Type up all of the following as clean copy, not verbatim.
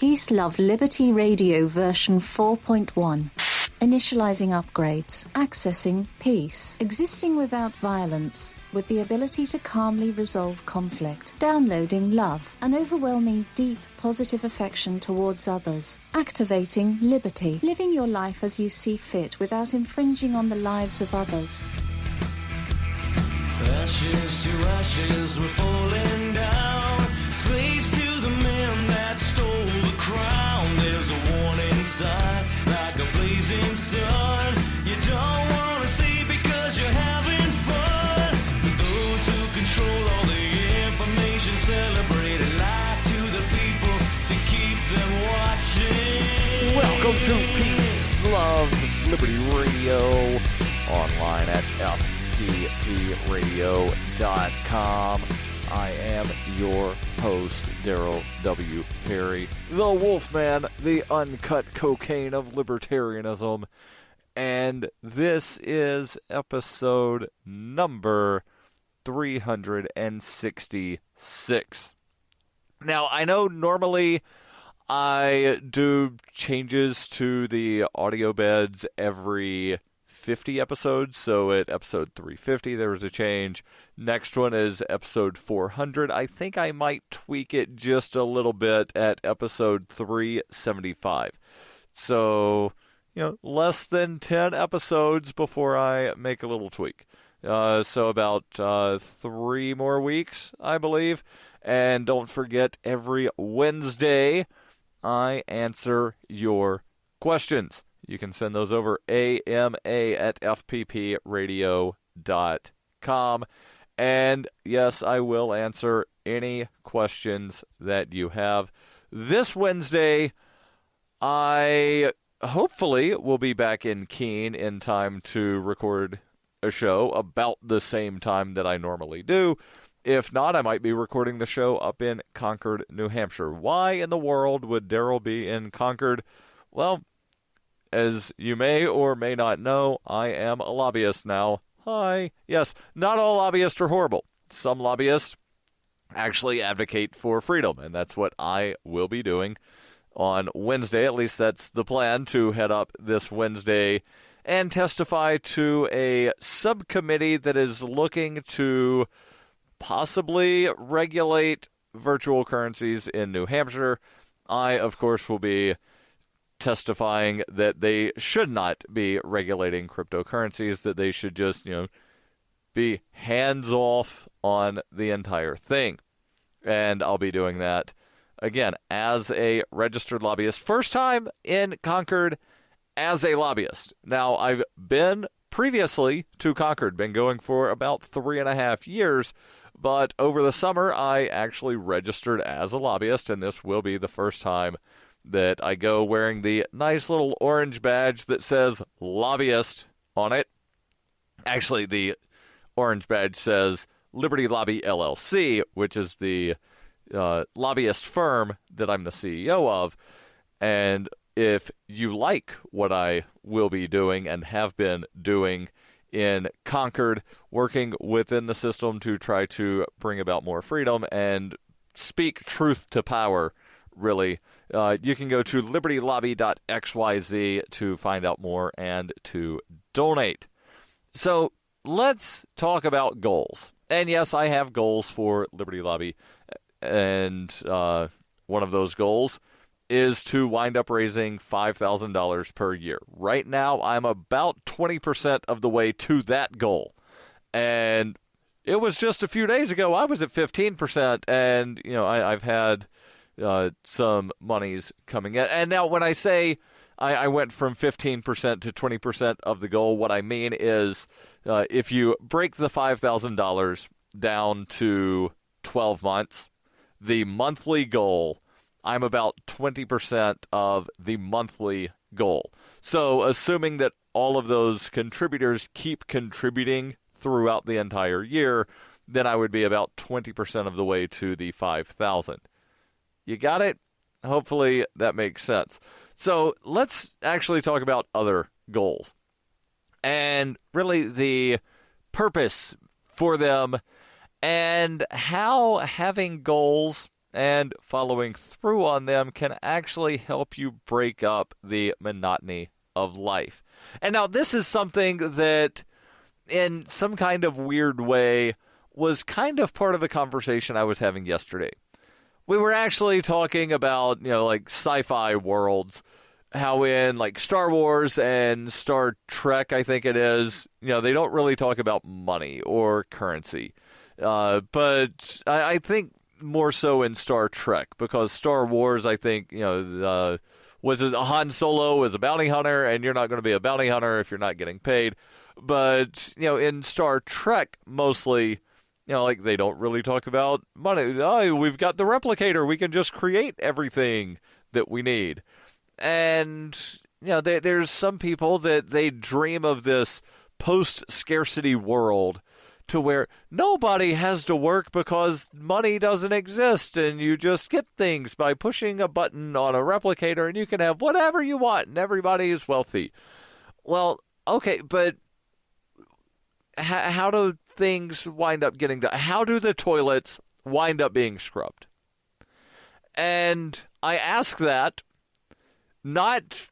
Peace, Love, Liberty Radio version 4.1. Initializing upgrades. Accessing peace. Existing without violence, with the ability to calmly resolve conflict. Downloading love. An overwhelming, deep, positive affection towards others. Activating liberty. Living your life as you see fit without infringing on the lives of others. Ashes to ashes, we're falling down. Slaves to the men that stole the crown. There's a warning sign, like a blazing sun. You don't want to see because you're having fun. But those who control all the information celebrate and lie to the people to keep them watching. Welcome to Peace, Love, Liberty Radio, online at fppradio.com. I am your host, Darryl W. Perry, the Wolfman, the uncut cocaine of libertarianism, and this is episode number 366. Now, I know normally I do changes to the audio beds every 50 episodes, so at episode 350 there was a change. Next one is episode 400. I think I might tweak it just a little bit at episode 375. So, less than 10 episodes before I make a little tweak. So about 3 more weeks, I believe. And don't forget, every Wednesday I answer your questions. You can send those over ama@fppradio.com. And yes, I will answer any questions that you have. This Wednesday, I hopefully will be back in Keene in time to record a show about the same time that I normally do. If not, I might be recording the show up in Concord, New Hampshire. Why in the world would Darryl be in Concord? Well, as you may or may not know, I am a lobbyist now. Hi. Yes, not all lobbyists are horrible. Some lobbyists actually advocate for freedom, and that's what I will be doing on Wednesday. At least that's the plan, to head up this Wednesday and testify to a subcommittee that is looking to possibly regulate virtual currencies in New Hampshire. I, of course, will be testifying that they should not be regulating cryptocurrencies, that they should just, be hands-off on the entire thing. And I'll be doing that, again, as a registered lobbyist. First time in Concord as a lobbyist. Now, I've been previously to Concord, been going for about 3.5 years, but over the summer, I actually registered as a lobbyist, and this will be the first time that I go wearing the nice little orange badge that says lobbyist on it. Actually, the orange badge says Liberty Lobby LLC, which is the lobbyist firm that I'm the CEO of. And if you like what I will be doing and have been doing in Concord, working within the system to try to bring about more freedom and speak truth to power, really, you can go to libertylobby.xyz to find out more and to donate. So let's talk about goals. And yes, I have goals for Liberty Lobby. And one of those goals is to wind up raising $5,000 per year. Right now, I'm about 20% of the way to that goal. And it was just a few days ago, I was at 15%. And, I've had some monies coming in. And now when I say I went from 15% to 20% of the goal, what I mean is if you break the $5,000 down to 12 months, the monthly goal, I'm about 20% of the monthly goal. So assuming that all of those contributors keep contributing throughout the entire year, then I would be about 20% of the way to the 5,000. You got it? Hopefully that makes sense. So let's actually talk about other goals and really the purpose for them and how having goals and following through on them can actually help you break up the monotony of life. And now this is something that, in some kind of weird way, was kind of part of a conversation I was having yesterday. We were actually talking about, like sci-fi worlds, how in like Star Wars and Star Trek, I think it is, they don't really talk about money or currency. But I think more so in Star Trek, because Star Wars, I think, was Han Solo is a bounty hunter, and you're not going to be a bounty hunter if you're not getting paid. But, in Star Trek, mostly, like they don't really talk about money. Oh, we've got the replicator. We can just create everything that we need. And, there's some people that they dream of this post-scarcity world to where nobody has to work because money doesn't exist, and you just get things by pushing a button on a replicator, and you can have whatever you want, and everybody is wealthy. Well, okay, but how do things wind up getting done? How do the toilets wind up being scrubbed? And I ask that not,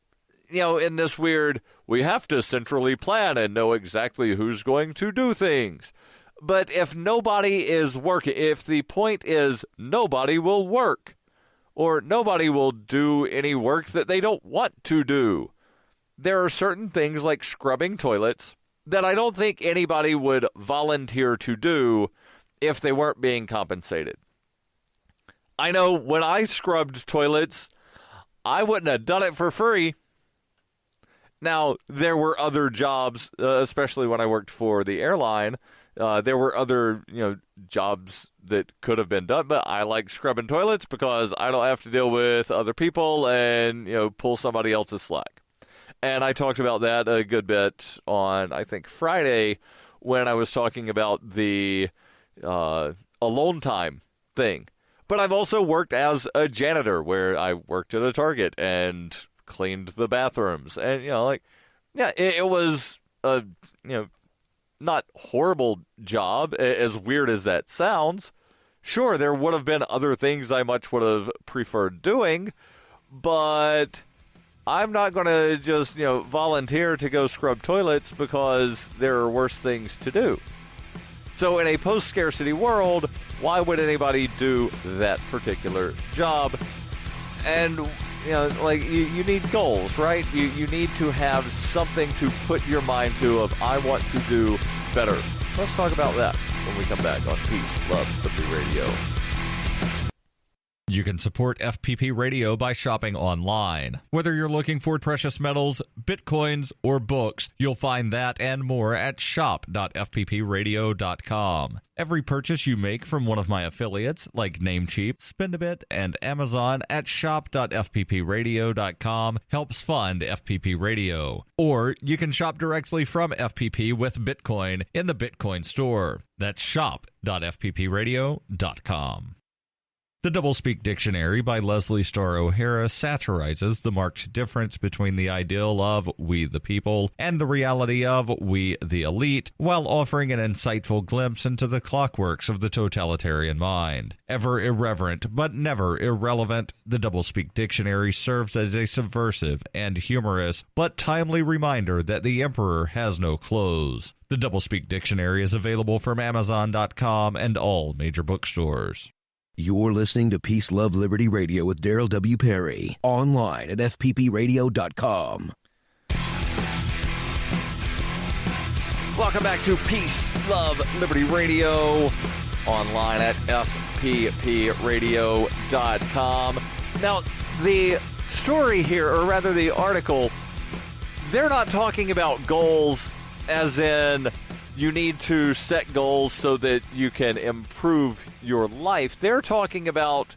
in this weird, we have to centrally plan and know exactly who's going to do things. But if nobody is working, if the point is nobody will work, or nobody will do any work that they don't want to do, there are certain things like scrubbing toilets that I don't think anybody would volunteer to do if they weren't being compensated. I know when I scrubbed toilets, I wouldn't have done it for free. Now, there were other jobs, especially when I worked for the airline. There were other, jobs that could have been done, but I like scrubbing toilets because I don't have to deal with other people and, pull somebody else's slack. And I talked about that a good bit on, I think, Friday when I was talking about the alone time thing. But I've also worked as a janitor where I worked at a Target and cleaned the bathrooms. And, it was a, not horrible job, as weird as that sounds. Sure, there would have been other things I much would have preferred doing, but I'm not going to just, volunteer to go scrub toilets because there are worse things to do. So in a post-scarcity world, why would anybody do that particular job? And, you need goals, right? You need to have something to put your mind to of, I want to do better. Let's talk about that when we come back on Peace, Love, Liberty Radio. You can support FPP Radio by shopping online. Whether you're looking for precious metals, bitcoins, or books, you'll find that and more at shop.fppradio.com. Every purchase you make from one of my affiliates, like Namecheap, Spendabit, and Amazon at shop.fppradio.com helps fund FPP Radio. Or you can shop directly from FPP with Bitcoin in the Bitcoin store. That's shop.fppradio.com. The Doublespeak Dictionary by Leslie Starr O'Hara satirizes the marked difference between the ideal of we the people and the reality of we the elite, while offering an insightful glimpse into the clockworks of the totalitarian mind. Ever irreverent but never irrelevant, the Doublespeak Dictionary serves as a subversive and humorous but timely reminder that the emperor has no clothes. The Doublespeak Dictionary is available from Amazon.com and all major bookstores. You're listening to Peace, Love, Liberty Radio with Darryl W. Perry. Online at fppradio.com. Welcome back to Peace, Love, Liberty Radio. Online at fppradio.com. Now, the story here, or rather the article, they're not talking about goals as in you need to set goals so that you can improve your life. They're talking about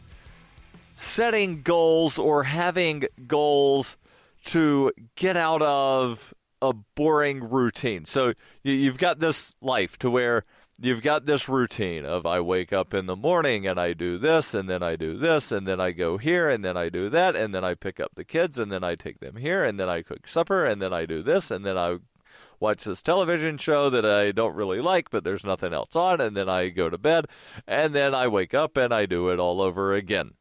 setting goals or having goals to get out of a boring routine. So you've got this life to where you've got this routine of I wake up in the morning and I do this and then I do this and then I go here and then I do that and then I pick up the kids and then I take them here and then I cook supper and then I do this and then I watch this television show that I don't really like, but there's nothing else on, and then I go to bed, and then I wake up and I do it all over again.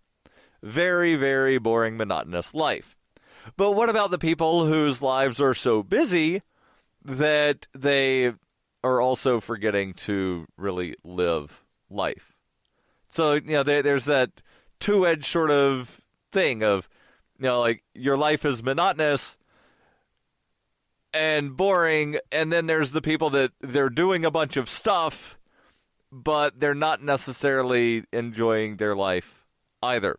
Very, very boring, monotonous life. But what about the people whose lives are so busy that they are also forgetting to really live life? So, there's that two-edged sort of thing of, like your life is monotonous and boring, and then there's the people that they're doing a bunch of stuff, but they're not necessarily enjoying their life either.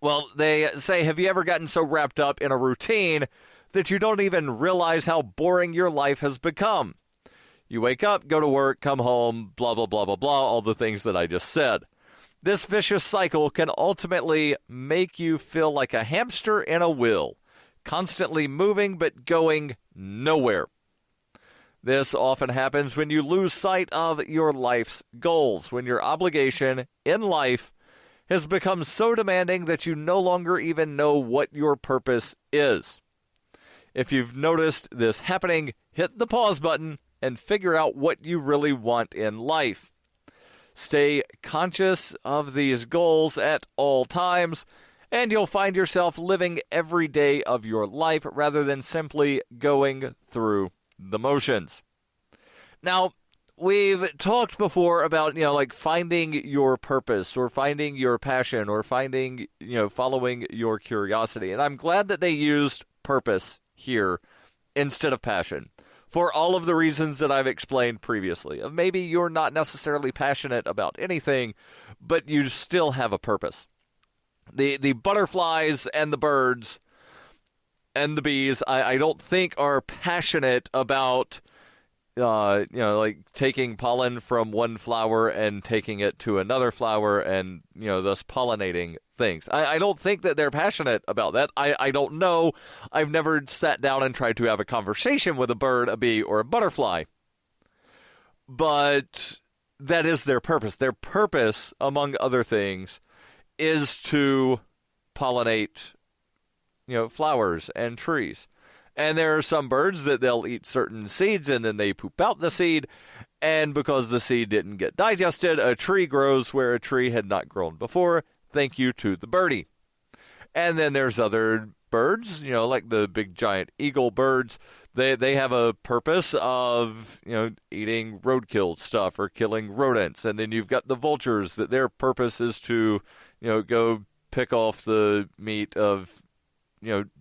Well, they say, have you ever gotten so wrapped up in a routine that you don't even realize how boring your life has become? You wake up, go to work, come home, blah, blah, blah, blah, blah, all the things that I just said. This vicious cycle can ultimately make you feel like a hamster in a wheel, constantly moving but going nowhere. This often happens when you lose sight of your life's goals, when your obligation in life has become so demanding that you no longer even know what your purpose is. If you've noticed this happening, hit the pause button and figure out what you really want in life. Stay conscious of these goals at all times, and you'll find yourself living every day of your life rather than simply going through the motions. Now, we've talked before about, like finding your purpose or finding your passion or finding, following your curiosity. And I'm glad that they used purpose here instead of passion for all of the reasons that I've explained previously. Of maybe you're not necessarily passionate about anything, but you still have a purpose. The butterflies and the birds and the bees, I don't think are passionate about like taking pollen from one flower and taking it to another flower and, thus pollinating things. I don't think that they're passionate about that. I don't know. I've never sat down and tried to have a conversation with a bird, a bee, or a butterfly. But that is their purpose. Their purpose, among other things, is to pollinate, flowers and trees. And there are some birds that they'll eat certain seeds and then they poop out the seed. And because the seed didn't get digested, a tree grows where a tree had not grown before. Thank you to the birdie. And then there's other birds, like the big giant eagle birds. They have a purpose of, eating roadkill stuff or killing rodents. And then you've got the vultures that their purpose is to, go pick off the meat of,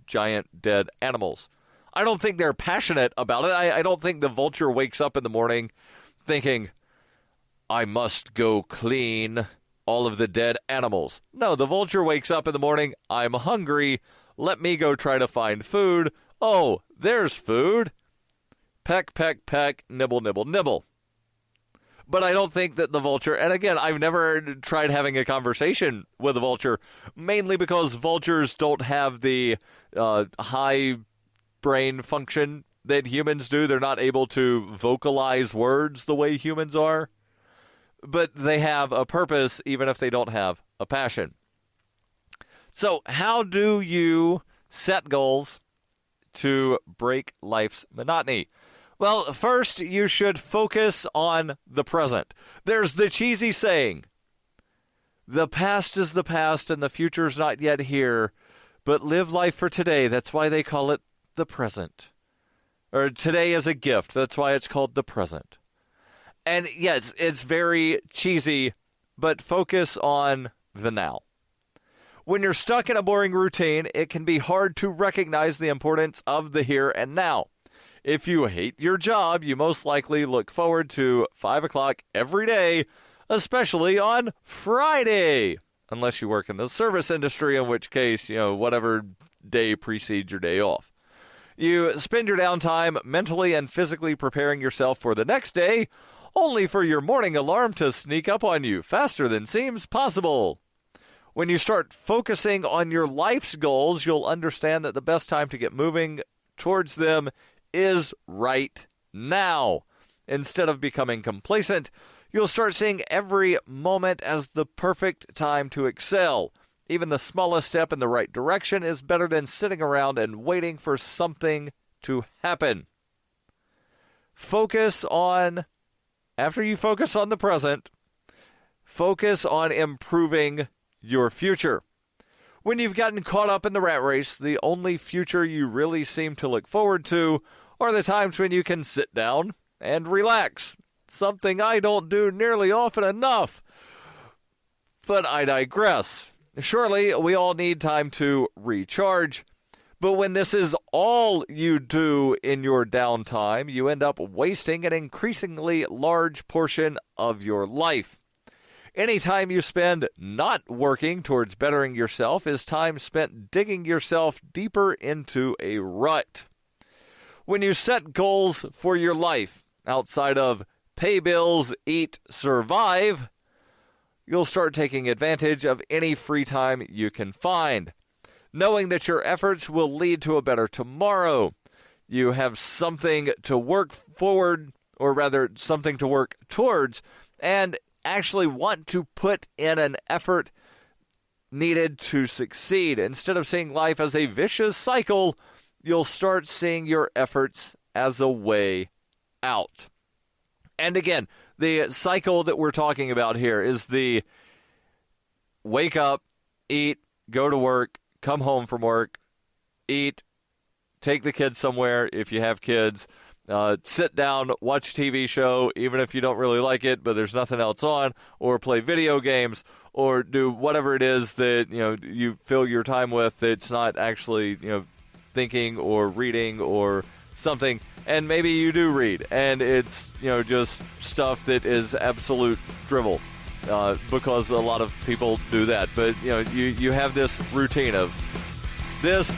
giant dead animals. I don't think they're passionate about it. I don't think the vulture wakes up in the morning thinking, I must go clean all of the dead animals. No, the vulture wakes up in the morning, I'm hungry, let me go try to find food. Oh, there's food. Peck, peck, peck, nibble, nibble, nibble. But I don't think that the vulture, and again, I've never tried having a conversation with a vulture, mainly because vultures don't have the high brain function that humans do. They're not able to vocalize words the way humans are. But they have a purpose even if they don't have a passion. So how do you set goals to break life's monotony? Well, first, you should focus on the present. There's the cheesy saying, the past is the past and the future's not yet here, but live life for today. That's why they call it the present. Or today is a gift. That's why it's called the present. And yes, it's very cheesy, but focus on the now. When you're stuck in a boring routine, it can be hard to recognize the importance of the here and now. If you hate your job, you most likely look forward to 5 o'clock every day, especially on Friday. Unless you work in the service industry, in which case, whatever day precedes your day off. You spend your downtime mentally and physically preparing yourself for the next day, only for your morning alarm to sneak up on you faster than seems possible. When you start focusing on your life's goals, you'll understand that the best time to get moving towards them is right now. Instead of becoming complacent, you'll start seeing every moment as the perfect time to excel. Even the smallest step in the right direction is better than sitting around and waiting for something to happen. after you focus on the present, focus on improving your future. When you've gotten caught up in the rat race, the only future you really seem to look forward to are the times when you can sit down and relax, something I don't do nearly often enough. But I digress. Surely we all need time to recharge, but when this is all you do in your downtime, you end up wasting an increasingly large portion of your life. Any time you spend not working towards bettering yourself is time spent digging yourself deeper into a rut. When you set goals for your life outside of pay bills, eat, survive, you'll start taking advantage of any free time you can find, knowing that your efforts will lead to a better tomorrow. You have something to work forward, or rather something to work towards, and actually want to put in an effort needed to succeed. Instead of seeing life as a vicious cycle, you'll start seeing your efforts as a way out. And again, the cycle that we're talking about here is the wake up, eat, go to work, come home from work, eat, take the kids somewhere if you have kids, sit down, watch a TV show, even if you don't really like it, but there's nothing else on, or play video games, or do whatever it is that you fill your time with that's not actually thinking or reading or something. And maybe you do read, and it's just stuff that is absolute drivel, because a lot of people do that. But you have this routine of this,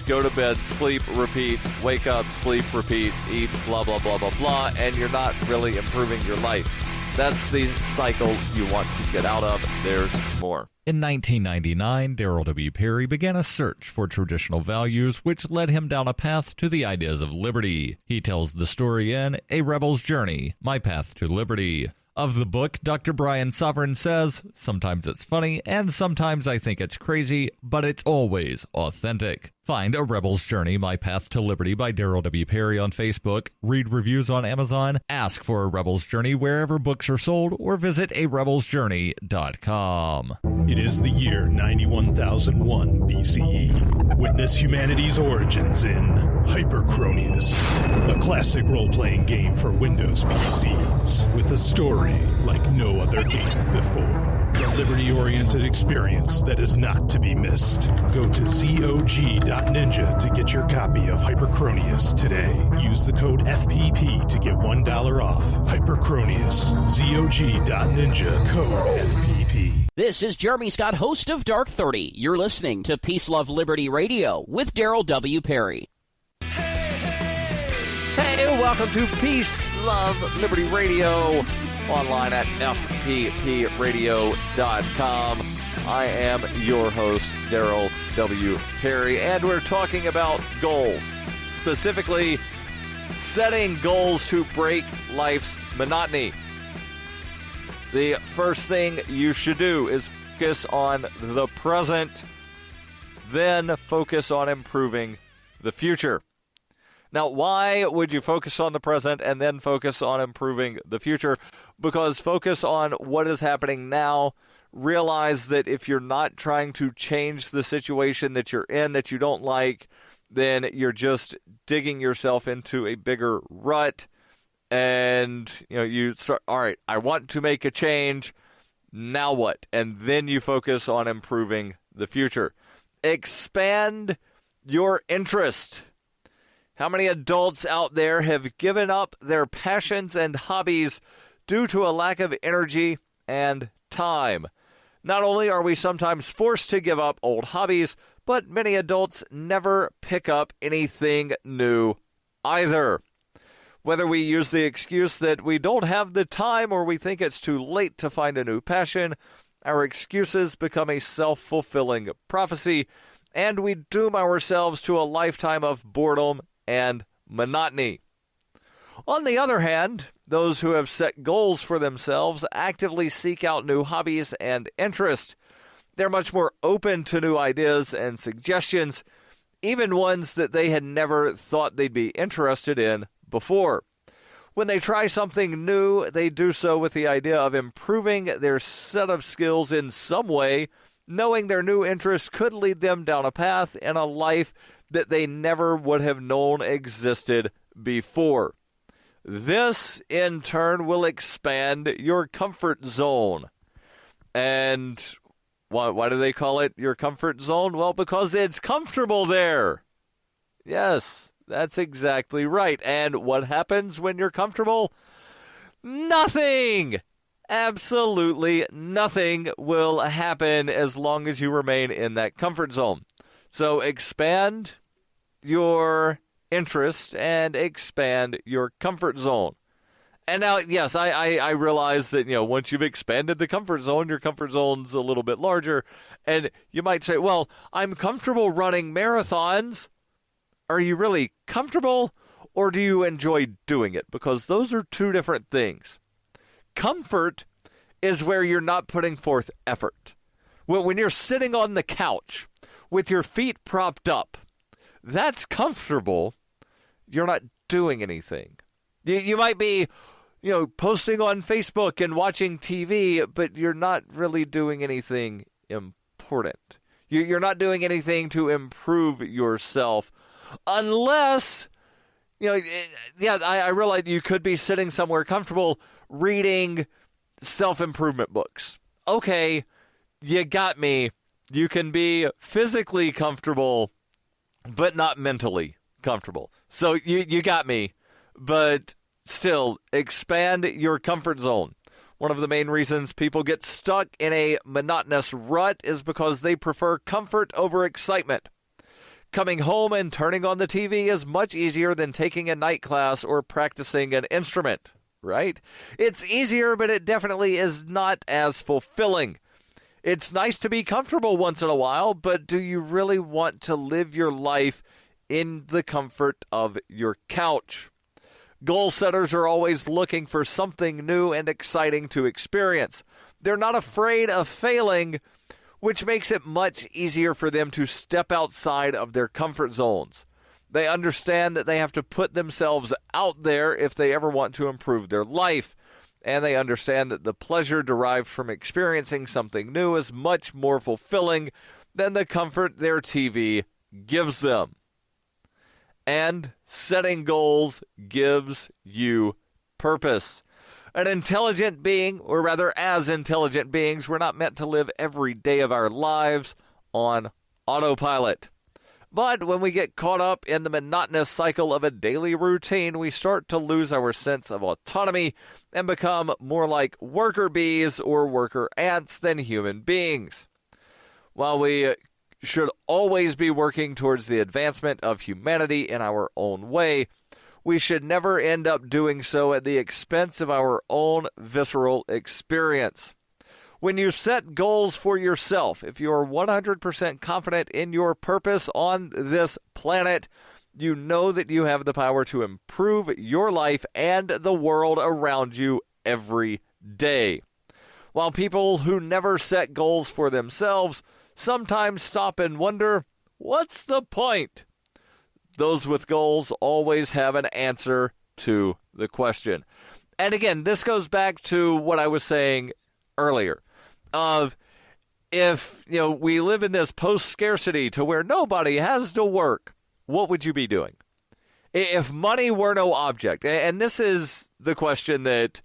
go to bed, sleep, repeat, wake up, sleep, repeat, eat, blah, blah, blah, blah, blah, and you're not really improving your life. That's the cycle you want to get out of. There's more. In 1999, Darryl W. Perry began a search for traditional values, which led him down a path to the ideas of liberty. He tells the story in A Rebel's Journey, My Path to Liberty. Of the book, Dr. Brian Sovereign says, sometimes it's funny, and sometimes I think it's crazy, but it's always authentic. Find A Rebel's Journey, My Path to Liberty by Darryl W. Perry on Facebook, read reviews on Amazon, ask for A Rebel's Journey wherever books are sold, or visit arebelsjourney.com. It is the year 91,001 BCE. Witness humanity's origins in Hyperchronius, a classic role-playing game for Windows PCs with a story like no other game before. A liberty-oriented experience that is not to be missed. Go to ZOG.Ninja to get your copy of Hyperchronius today. Use the code FPP to get $1 off. Hyperchronius, ZOG.Ninja, code FPP. This is Jeremy Scott, host of Dark 30. You're listening to Peace, Love, Liberty Radio with Darryl W. Perry. Hey, welcome to Peace, Love, Liberty Radio, online at fppradio.com. I am your host, Darryl W. Perry, and we're talking about goals, specifically setting goals to break life's monotony. The first thing you should do is focus on the present, then focus on improving the future. Now, why would you focus on the present and then focus on improving the future? Because focus on what is happening now. Realize that if you're not trying to change the situation that you're in that you don't like, then you're just digging yourself into a bigger rut. And, you start, all right, I want to make a change. Now what? And then you focus on improving the future. Expand your interest. How many adults out there have given up their passions and hobbies due to a lack of energy and time? Not only are we sometimes forced to give up old hobbies, but many adults never pick up anything new either. Whether we use the excuse that we don't have the time or we think it's too late to find a new passion, our excuses become a self-fulfilling prophecy, and we doom ourselves to a lifetime of boredom and monotony. On the other hand, those who have set goals for themselves actively seek out new hobbies and interests. They're much more open to new ideas and suggestions, even ones that they had never thought they'd be interested in before. When they try something new, they do so with the idea of improving their set of skills in some way, knowing their new interest could lead them down a path in a life that they never would have known existed before. This, in turn, will expand your comfort zone. And why do they call it your comfort zone? Well, because it's comfortable there. Yes, that's exactly right. And what happens when you're comfortable? Nothing! Absolutely nothing will happen as long as you remain in that comfort zone. So expand your interest and expand your comfort zone. And now, yes, I realize that, once you've expanded the comfort zone, your comfort zone's a little bit larger. And you might say, well, I'm comfortable running marathons. Are you really comfortable, or do you enjoy doing it? Because those are two different things. Comfort is where you're not putting forth effort. When you're sitting on the couch with your feet propped up, that's comfortable. You're not doing anything. You might be, posting on Facebook and watching TV, but you're not really doing anything important. You're not doing anything to improve yourself unless, I realize you could be sitting somewhere comfortable reading self-improvement books. Okay, you got me. You can be physically comfortable, but not mentally comfortable. So you got me. But still, expand your comfort zone. One of the main reasons people get stuck in a monotonous rut is because they prefer comfort over excitement. Coming home and turning on the TV is much easier than taking a night class or practicing an instrument, right? It's easier, but it definitely is not as fulfilling. It's nice to be comfortable once in a while, but do you really want to live your life in the comfort of your couch? Goal setters are always looking for something new and exciting to experience. They're not afraid of failing, which makes it much easier for them to step outside of their comfort zones. They understand that they have to put themselves out there if they ever want to improve their life. And they understand that the pleasure derived from experiencing something new is much more fulfilling than the comfort their TV gives them. And setting goals gives you purpose. An intelligent being, or rather as intelligent beings, we're not meant to live every day of our lives on autopilot. But when we get caught up in the monotonous cycle of a daily routine, we start to lose our sense of autonomy and become more like worker bees or worker ants than human beings. While we should always be working towards the advancement of humanity in our own way, we should never end up doing so at the expense of our own visceral experience. When you set goals for yourself, if you are 100% confident in your purpose on this planet, you know that you have the power to improve your life and the world around you every day. While people who never set goals for themselves sometimes stop and wonder, what's the point? Those with goals always have an answer to the question. And again, this goes back to what I was saying earlier of if, we live in this post-scarcity to where nobody has to work, what would you be doing? If money were no object, and this is the question that,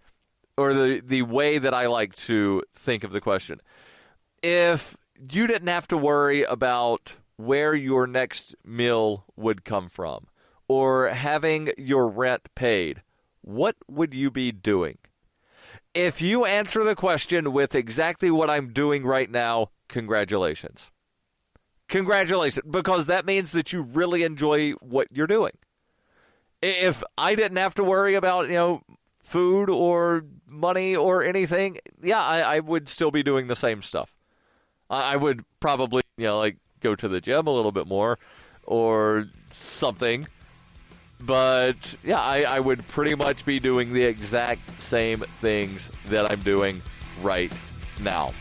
or the way that I like to think of the question. If you didn't have to worry about where your next meal would come from or having your rent paid, what would you be doing? If you answer the question with exactly what I'm doing right now, congratulations. Congratulations, because that means that you really enjoy what you're doing. If I didn't have to worry about, food or money or anything, I would still be doing the same stuff. I would probably, go to the gym a little bit more or something. But, I would pretty much be doing the exact same things that I'm doing right now.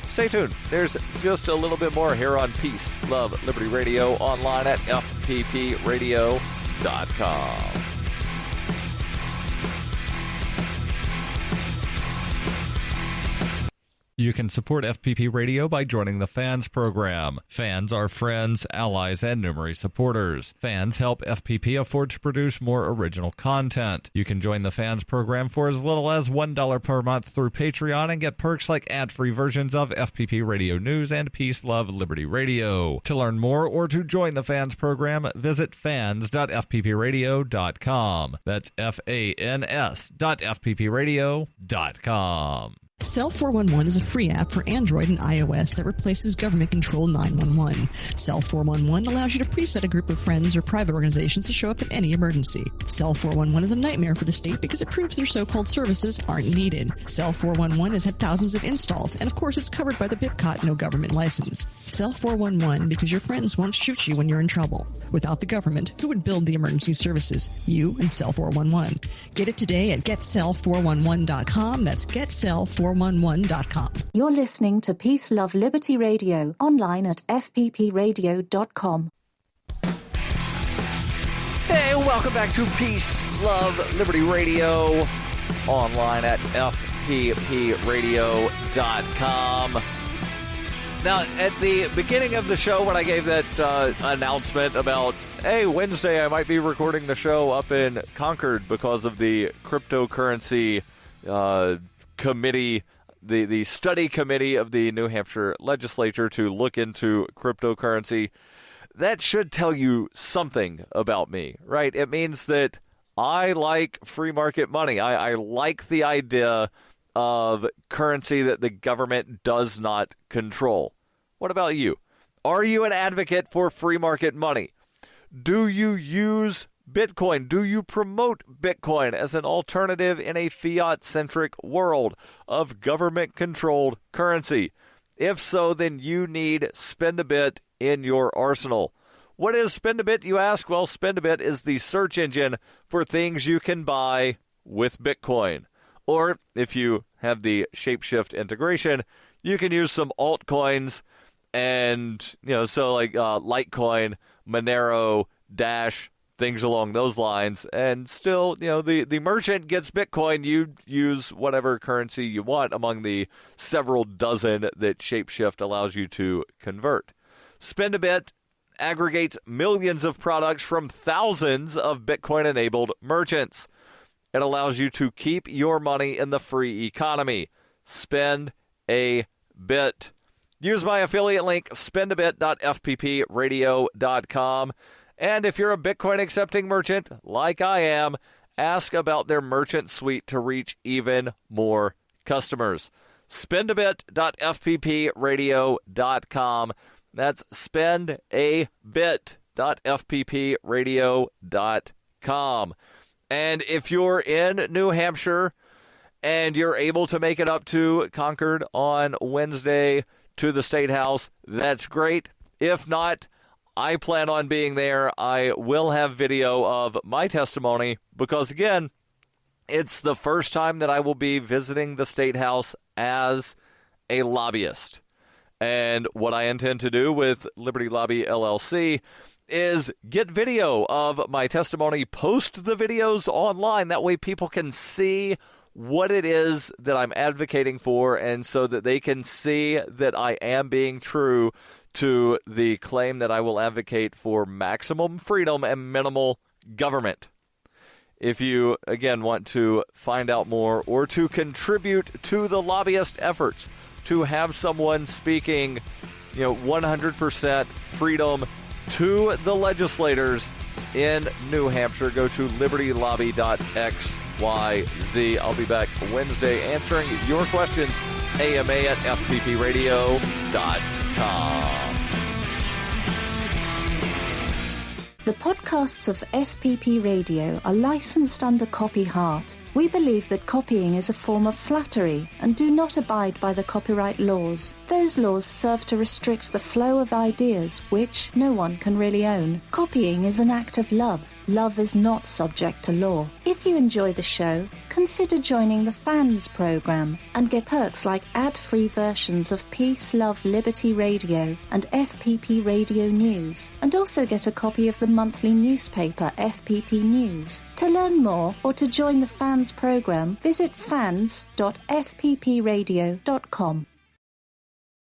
Stay tuned. There's just a little bit more here on Peace, Love, Liberty Radio, online at fppradio.com. You can support FPP Radio by joining the Fans program. Fans are friends, allies, and numerous supporters. Fans help FPP afford to produce more original content. You can join the Fans program for as little as $1 per month through Patreon and get perks like ad-free versions of FPP Radio News and Peace, Love, Liberty Radio. To learn more or to join the Fans program, visit fans.fppradio.com. That's fans.fppradio.com. Cell 411 is a free app for Android and iOS that replaces government-controlled 911. Cell 411 allows you to preset a group of friends or private organizations to show up in any emergency. Cell 411 is a nightmare for the state because it proves their so-called services aren't needed. Cell 411 has had thousands of installs, and of course it's covered by the BIPCOT no government license. Cell 411 because your friends won't shoot you when you're in trouble. Without the government, who would build the emergency services? You and Cell 411. Get it today at getcell411.com. That's getcell411.com. You're listening to Peace, Love, Liberty Radio, online at fppradio.com. Hey, welcome back to Peace, Love, Liberty Radio, online at fppradio.com. Now, at the beginning of the show, when I gave that announcement about, hey, Wednesday I might be recording the show up in Concord because of the cryptocurrency committee, the study committee of the New Hampshire legislature to look into cryptocurrency, that should tell you something about me, right? It means that I like free market money. I like the idea of currency that the government does not control. What about you? Are you an advocate for free market money? Do you use Bitcoin? Do you promote Bitcoin as an alternative in a fiat-centric world of government-controlled currency? If so, then you need Spend-A-Bit in your arsenal. What is Spend-A-Bit, you ask? Well, Spend-A-Bit is the search engine for things you can buy with Bitcoin. Or if you have the Shapeshift integration, you can use some altcoins and, so like Litecoin, Monero, Dash, things along those lines. And still, the merchant gets Bitcoin. You use whatever currency you want among the several dozen that Shapeshift allows you to convert. Spend-A-Bit aggregates millions of products from thousands of Bitcoin-enabled merchants. It allows you to keep your money in the free economy. Spend-A-Bit. Use my affiliate link, spendabit.fppradio.com. And if you're a Bitcoin-accepting merchant, like I am, ask about their merchant suite to reach even more customers. Spendabit.fppradio.com. That's spendabit.fppradio.com. And if you're in New Hampshire and you're able to make it up to Concord on Wednesday to the State House, that's great. If not, I plan on being there. I will have video of my testimony because, again, it's the first time that I will be visiting the State House as a lobbyist. And what I intend to do with Liberty Lobby LLC is get video of my testimony, post the videos online. That way people can see what it is that I'm advocating for, and so that they can see that I am being true to the claim that I will advocate for maximum freedom and minimal government. If you, again, want to find out more or to contribute to the lobbyist efforts, to have someone speaking, 100% freedom to the legislators in New Hampshire, go to libertylobby.xyz. I'll be back Wednesday answering your questions, ama@fppradio.com. The podcasts of FPP Radio are licensed under Copy Heart. We believe that copying is a form of flattery and do not abide by the copyright laws. Those laws serve to restrict the flow of ideas which no one can really own. Copying is an act of love. Love is not subject to law. If you enjoy the show, consider joining the Fans program and get perks like ad-free versions of Peace, Love, Liberty Radio and FPP Radio News, and also get a copy of the monthly newspaper FPP News. To learn more or to join the Fans program, visit fans.fppradio.com.